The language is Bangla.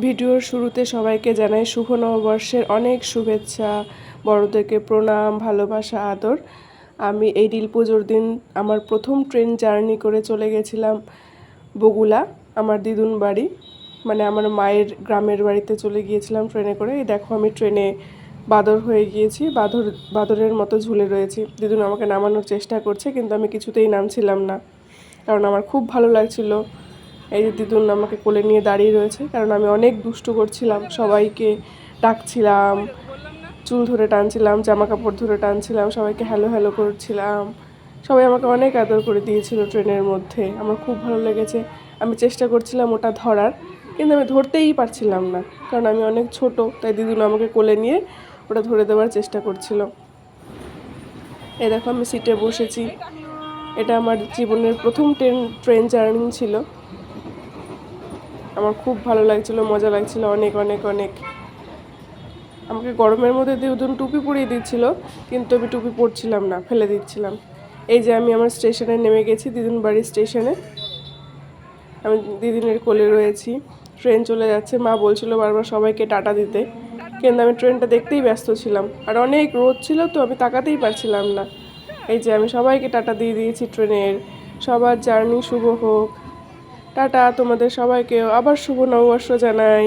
ভিডিওর শুরুতে সবাইকে জানাই শুভ নববর্ষের অনেক শুভেচ্ছা, বড়দেরকে প্রণাম, ভালোবাসা, আদর। আমি এই নীল পুজোর দিন আমার প্রথম ট্রেন জার্নি করে চলে গেছিলাম বগুলা, আমার দিদুন বাড়ি, মানে আমার মায়ের গ্রামের বাড়িতে চলে গিয়েছিলাম ট্রেনে করে। এই দেখো আমি ট্রেনে বাদর হয়ে গিয়েছি, বাদরের মতো ঝুলে রয়েছি। দিদুন আমাকে নামানোর চেষ্টা করছে, কিন্তু আমি কিছুতেই নামছিলাম না, কারণ আমার খুব ভালো লাগছিল। এই যে দিদুন আমাকে কোলে নিয়ে দাঁড়িয়ে রয়েছে, কারণ আমি অনেক দুষ্টু করছিলাম, সবাইকে ডাকছিলাম, চুল ধরে টানছিলাম, জামা কাপড় ধরে টানছিলাম, সবাইকে হ্যালো হ্যালো করছিলাম। সবাই আমাকে অনেক আদর করে দিয়েছিল ট্রেনের মধ্যে, আমার খুব ভালো লেগেছে। আমি চেষ্টা করছিলাম ওটা ধরার, কিন্তু আমি ধরতেই পারছিলাম না, কারণ আমি অনেক ছোট, তাই দিদুন আমাকে কোলে নিয়ে ওটা ধরে দেওয়ার চেষ্টা করছিল। এই দেখো আমি সিটে বসেছি। এটা আমার জীবনের প্রথম ট্রেন জার্নি ছিল। আমার খুব ভালো লাগছিল, মজা লাগছিল অনেক অনেক অনেক। আমাকে গরমের মধ্যে দিদুন টুপি পরিয়ে দিচ্ছিল, কিন্তু আমি টুপি পরছিলাম না, ফেলে দিচ্ছিলাম। এই যে আমি আমার স্টেশনে নেমে গেছি, দিদুন বাড়ির স্টেশনে। আমি দিদিনের কোলে রয়েছি, ট্রেন চলে যাচ্ছে। মা বলছিল বারবার সবাইকে টাটা দিতে, কিন্তু আমি ট্রেনটা দেখতেই ব্যস্ত ছিলাম, আর অনেক রোদ ছিল, তো আমি তাকাতেই পারছিলাম না। এই যে আমি সবাইকে টাটা দিয়ে দিয়েছি ট্রেনের। সবার জার্নি শুভ হোক। টাটা, তোমাদের সবাইকেও আবার শুভ নববর্ষ জানাই।